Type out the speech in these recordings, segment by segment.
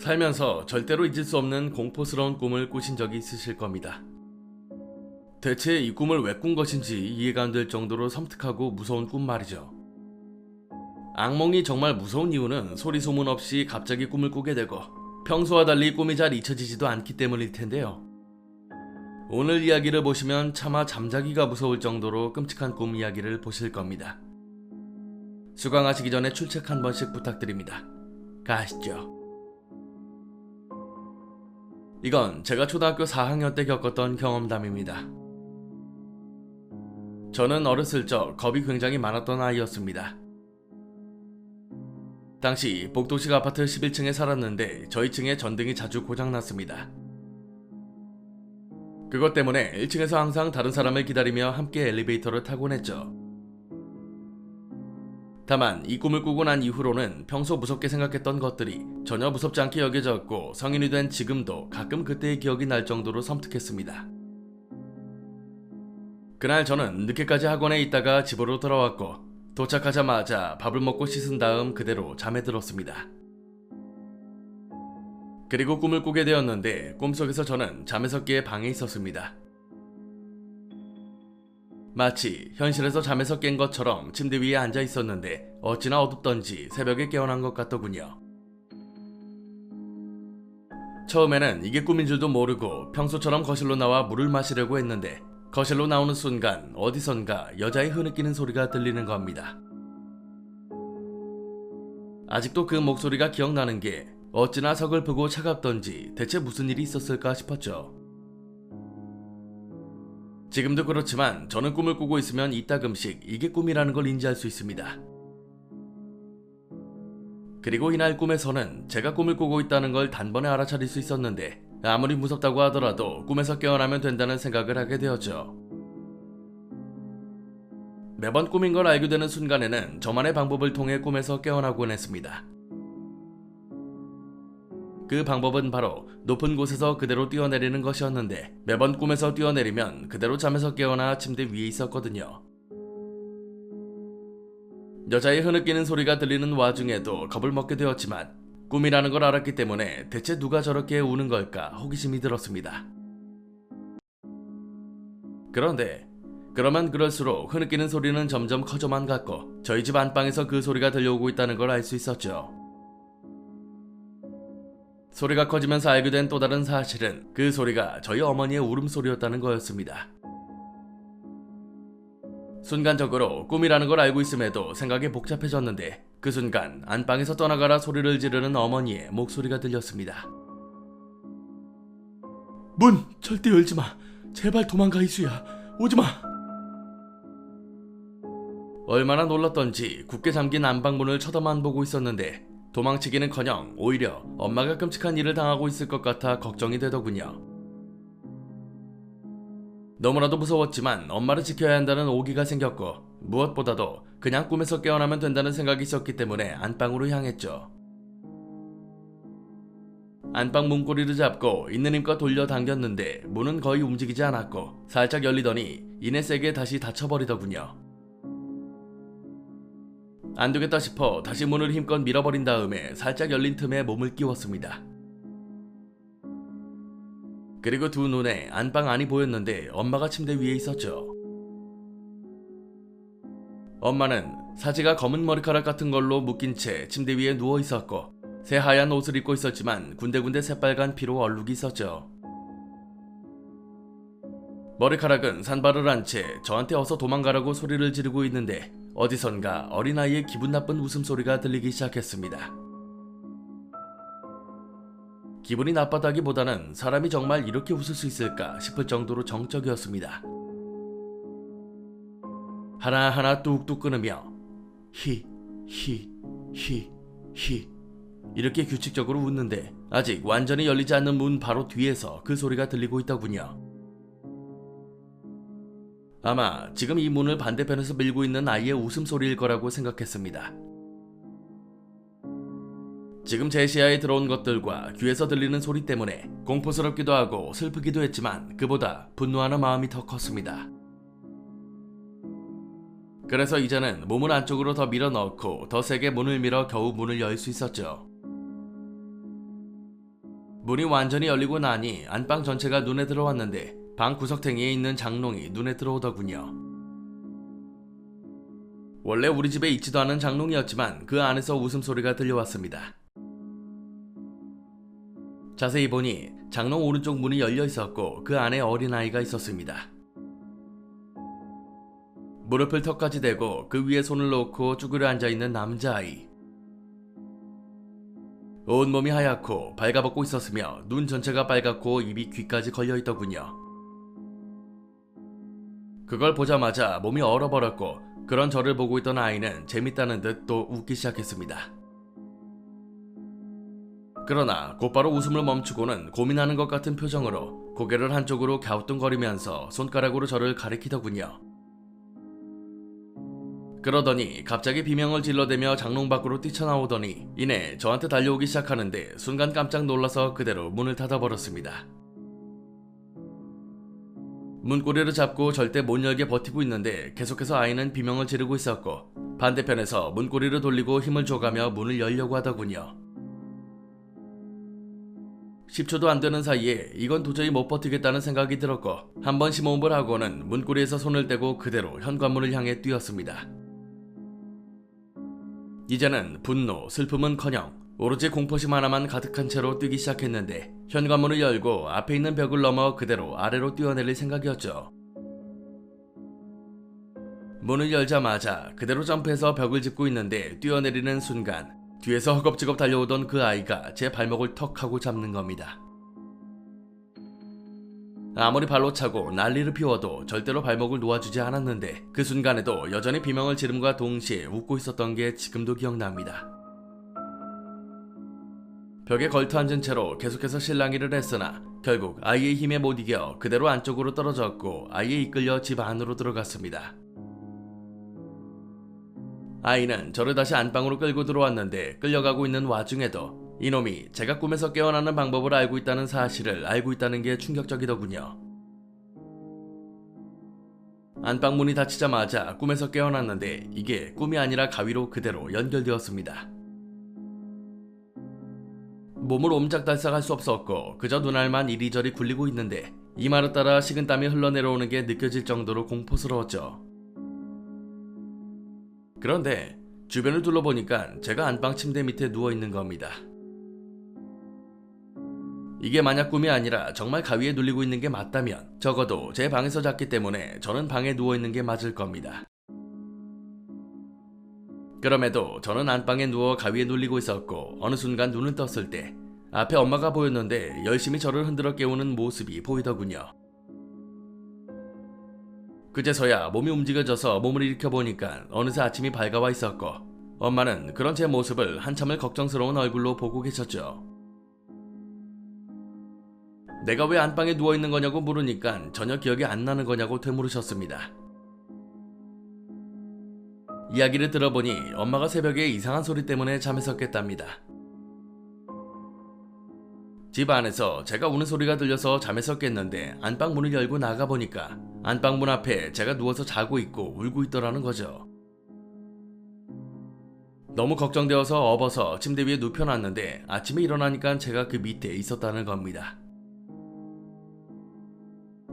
살면서 절대로 잊을 수 없는 공포스러운 꿈을 꾸신 적이 있으실 겁니다. 대체 이 꿈을 왜 꾼 것인지 이해가 안 될 정도로 섬뜩하고 무서운 꿈 말이죠. 악몽이 정말 무서운 이유는 소리 소문 없이 갑자기 꿈을 꾸게 되고 평소와 달리 꿈이 잘 잊혀지지도 않기 때문일 텐데요. 오늘 이야기를 보시면 차마 잠자기가 무서울 정도로 끔찍한 꿈 이야기를 보실 겁니다. 수강하시기 전에 출첵 한 번씩 부탁드립니다. 가시죠. 이건 제가 초등학교 4학년 때 겪었던 경험담입니다. 저는 어렸을 적 겁이 굉장히 많았던 아이였습니다. 당시 복도식 아파트 11층에 살았는데 저희 층에 전등이 자주 고장났습니다. 그것 때문에 1층에서 항상 다른 사람을 기다리며 함께 엘리베이터를 타곤 했죠. 다만 이 꿈을 꾸고 난 이후로는 평소 무섭게 생각했던 것들이 전혀 무섭지 않게 여겨졌고 성인이 된 지금도 가끔 그때의 기억이 날 정도로 섬뜩했습니다. 그날 저는 늦게까지 학원에 있다가 집으로 돌아왔고 도착하자마자 밥을 먹고 씻은 다음 그대로 잠에 들었습니다. 그리고 꿈을 꾸게 되었는데 꿈속에서 저는 잠에서 깨 방에 있었습니다. 마치 현실에서 잠에서 깬 것처럼 침대 위에 앉아 있었는데 어찌나 어둡던지 새벽에 깨어난 것 같더군요. 처음에는 이게 꿈인 줄도 모르고 평소처럼 거실로 나와 물을 마시려고 했는데 거실로 나오는 순간 어디선가 여자의 흐느끼는 소리가 들리는 겁니다. 아직도 그 목소리가 기억나는 게 어찌나 서글프고 차갑던지 대체 무슨 일이 있었을까 싶었죠. 지금도 그렇지만 저는 꿈을 꾸고 있으면 이따금씩 이게 꿈이라는 걸 인지할 수 있습니다. 그리고 이날 꿈에서는 제가 꿈을 꾸고 있다는 걸 단번에 알아차릴 수 있었는데 아무리 무섭다고 하더라도 꿈에서 깨어나면 된다는 생각을 하게 되었죠. 매번 꿈인 걸 알게 되는 순간에는 저만의 방법을 통해 꿈에서 깨어나곤 했습니다. 그 방법은 바로 높은 곳에서 그대로 뛰어내리는 것이었는데 매번 꿈에서 뛰어내리면 그대로 잠에서 깨어나 침대 위에 있었거든요. 여자의 흐느끼는 소리가 들리는 와중에도 겁을 먹게 되었지만 꿈이라는 걸 알았기 때문에 대체 누가 저렇게 우는 걸까 호기심이 들었습니다. 그런데 그러면 그럴수록 흐느끼는 소리는 점점 커져만 갔고 저희 집 안방에서 그 소리가 들려오고 있다는 걸 알 수 있었죠. 소리가 커지면서 알게 된 또 다른 사실은 그 소리가 저희 어머니의 울음소리였다는 거였습니다. 순간적으로 꿈이라는 걸 알고 있음에도 생각이 복잡해졌는데 그 순간 안방에서 떠나가라 소리를 지르는 어머니의 목소리가 들렸습니다. 문 절대 열지 마. 제발 도망가 이수야. 오지 마. 얼마나 놀랐던지 굳게 잠긴 안방문을 쳐다만 보고 있었는데 도망치기는커녕 오히려 엄마가 끔찍한 일을 당하고 있을 것 같아 걱정이 되더군요. 너무나도 무서웠지만 엄마를 지켜야 한다는 오기가 생겼고 무엇보다도 그냥 꿈에서 깨어나면 된다는 생각이 있었기 때문에 안방으로 향했죠. 안방 문고리를 잡고 있는 힘껏 돌려 당겼는데 문은 거의 움직이지 않았고 살짝 열리더니 이내 세게 다시 닫혀버리더군요. 안되겠다 싶어 다시 문을 힘껏 밀어버린 다음에 살짝 열린 틈에 몸을 끼웠습니다. 그리고 두 눈에 안방 안이 보였는데 엄마가 침대 위에 있었죠. 엄마는 사지가 검은 머리카락 같은 걸로 묶인 채 침대 위에 누워 있었고 새하얀 옷을 입고 있었지만 군데군데 새빨간 피로 얼룩이 있었죠. 머리카락은 산발을 한 채 저한테 어서 도망가라고 소리를 지르고 있는데 어디선가 어린아이의 기분 나쁜 웃음소리가 들리기 시작했습니다. 기분이 나빴다기보다는 사람이 정말 이렇게 웃을 수 있을까 싶을 정도로 정적이었습니다. 하나하나 뚝뚝 끊으며 히 이렇게 규칙적으로 웃는데 아직 완전히 열리지 않는 문 바로 뒤에서 그 소리가 들리고 있더군요. 아마 지금 이 문을 반대편에서 밀고 있는 아이의 웃음소리일 거라고 생각했습니다. 지금 제 시야에 들어온 것들과 귀에서 들리는 소리 때문에 공포스럽기도 하고 슬프기도 했지만 그보다 분노하는 마음이 더 컸습니다. 그래서 이제는 몸을 안쪽으로 더 밀어 넣고 더 세게 문을 밀어 겨우 문을 열 수 있었죠. 문이 완전히 열리고 나니 안방 전체가 눈에 들어왔는데 방 구석탱이에 있는 장롱이 눈에 들어오더군요. 원래 우리 집에 있지도 않은 장롱이었지만 그 안에서 웃음소리가 들려왔습니다. 자세히 보니 장롱 오른쪽 문이 열려 있었고 그 안에 어린아이가 있었습니다. 무릎을 턱까지 대고 그 위에 손을 놓고 쭈그려 앉아있는 남자아이. 온몸이 하얗고 발가벗고 있었으며 눈 전체가 빨갛고 입이 귀까지 걸려있더군요. 그걸 보자마자 몸이 얼어버렸고 그런 저를 보고 있던 아이는 재밌다는 듯 또 웃기 시작했습니다. 그러나 곧바로 웃음을 멈추고는 고민하는 것 같은 표정으로 고개를 한쪽으로 갸우뚱거리면서 손가락으로 저를 가리키더군요. 그러더니 갑자기 비명을 질러대며 장롱 밖으로 뛰쳐나오더니 이내 저한테 달려오기 시작하는데 순간 깜짝 놀라서 그대로 문을 닫아버렸습니다. 문고리를 잡고 절대 못 열게 버티고 있는데 계속해서 아이는 비명을 지르고 있었고 반대편에서 문고리를 돌리고 힘을 줘가며 문을 열려고 하더군요. 10초도 안 되는 사이에 이건 도저히 못 버티겠다는 생각이 들었고 한번 심호흡을 하고는 문고리에서 손을 떼고 그대로 현관문을 향해 뛰었습니다. 이제는 분노, 슬픔은커녕 오로지 공포심 하나만 가득한 채로 뛰기 시작했는데 현관문을 열고 앞에 있는 벽을 넘어 그대로 아래로 뛰어내릴 생각이었죠. 문을 열자마자 그대로 점프해서 벽을 짚고 있는데 뛰어내리는 순간 뒤에서 허겁지겁 달려오던 그 아이가 제 발목을 턱 하고 잡는 겁니다. 아무리 발로 차고 난리를 피워도 절대로 발목을 놓아주지 않았는데 그 순간에도 여전히 비명을 지름과 동시에 웃고 있었던 게 지금도 기억납니다. 벽에 걸터앉은 채로 계속해서 실랑이를 했으나 결국 아이의 힘에 못 이겨 그대로 안쪽으로 떨어졌고 아이에 이끌려 집 안으로 들어갔습니다. 아이는 저를 다시 안방으로 끌고 들어왔는데 끌려가고 있는 와중에도 이놈이 제가 꿈에서 깨어나는 방법을 알고 있다는 사실을 알고 있다는 게 충격적이더군요. 안방문이 닫히자마자 꿈에서 깨어났는데 이게 꿈이 아니라 가위로 그대로 연결되었습니다. 몸을 옴짝달싹할 수 없었고 그저 눈알만 이리저리 굴리고 있는데 이마를 따라 식은땀이 흘러내려오는 게 느껴질 정도로 공포스러웠죠. 그런데 주변을 둘러보니까 제가 안방 침대 밑에 누워있는 겁니다. 이게 만약 꿈이 아니라 정말 가위에 눌리고 있는 게 맞다면 적어도 제 방에서 잤기 때문에 저는 방에 누워있는 게 맞을 겁니다. 그럼에도 저는 안방에 누워 가위에 눌리고 있었고 어느 순간 눈을 떴을 때 앞에 엄마가 보였는데 열심히 저를 흔들어 깨우는 모습이 보이더군요. 그제서야 몸이 움직여져서 몸을 일으켜보니까 어느새 아침이 밝아와 있었고 엄마는 그런 제 모습을 한참을 걱정스러운 얼굴로 보고 계셨죠. 내가 왜 안방에 누워있는 거냐고 물으니까 전혀 기억이 안 나는 거냐고 되물으셨습니다. 이야기를 들어보니 엄마가 새벽에 이상한 소리 때문에 잠에서 깼답니다. 집 안에서 제가 우는 소리가 들려서 잠에서 깼는데 안방 문을 열고 나가보니까 안방문 앞에 제가 누워서 자고 있고 울고 있더라는 거죠. 너무 걱정되어서 업어서 침대 위에 눕혀놨는데 아침에 일어나니까 제가 그 밑에 있었다는 겁니다.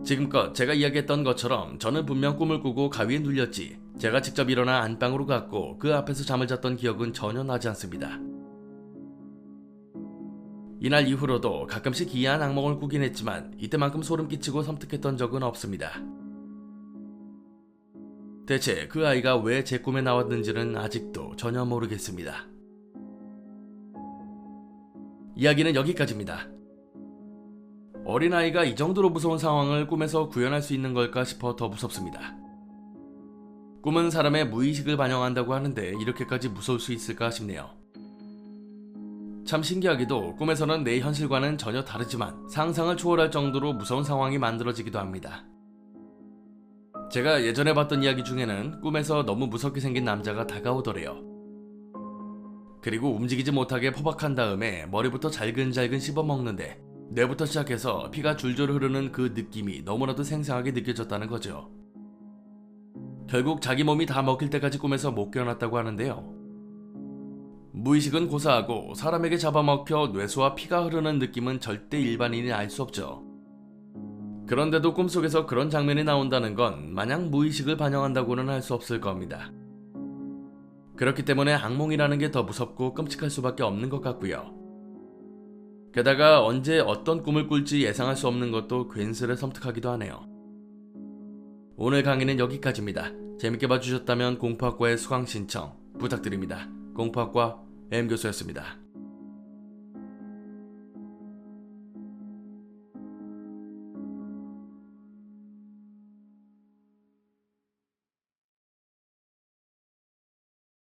지금껏 제가 이야기했던 것처럼 저는 분명 꿈을 꾸고 가위에 눌렸지 제가 직접 일어나 안방으로 갔고 그 앞에서 잠을 잤던 기억은 전혀 나지 않습니다. 이날 이후로도 가끔씩 기이한 악몽을 꾸긴 했지만 이때만큼 소름 끼치고 섬뜩했던 적은 없습니다. 대체 그 아이가 왜 제 꿈에 나왔는지는 아직도 전혀 모르겠습니다. 이야기는 여기까지입니다. 어린아이가 이 정도로 무서운 상황을 꿈에서 구현할 수 있는 걸까 싶어 더 무섭습니다. 꿈은 사람의 무의식을 반영한다고 하는데 이렇게까지 무서울 수 있을까 싶네요. 참 신기하게도 꿈에서는 내 현실과는 전혀 다르지만 상상을 초월할 정도로 무서운 상황이 만들어지기도 합니다. 제가 예전에 봤던 이야기 중에는 꿈에서 너무 무섭게 생긴 남자가 다가오더래요. 그리고 움직이지 못하게 포박한 다음에 머리부터 잘근잘근 씹어먹는데 뇌부터 시작해서 피가 줄줄 흐르는 그 느낌이 너무나도 생생하게 느껴졌다는 거죠. 결국 자기 몸이 다 먹힐 때까지 꿈에서 못 깨어났다고 하는데요. 무의식은 고사하고 사람에게 잡아먹혀 뇌수와 피가 흐르는 느낌은 절대 일반인이 알 수 없죠. 그런데도 꿈속에서 그런 장면이 나온다는 건 마냥 무의식을 반영한다고는 할 수 없을 겁니다. 그렇기 때문에 악몽이라는 게 더 무섭고 끔찍할 수밖에 없는 것 같고요. 게다가 언제 어떤 꿈을 꿀지 예상할 수 없는 것도 괜스레 섬뜩하기도 하네요. 오늘 강의는 여기까지입니다. 재밌게 봐주셨다면 공포학과의 수강 신청 부탁드립니다. 공포학과 M교수였습니다.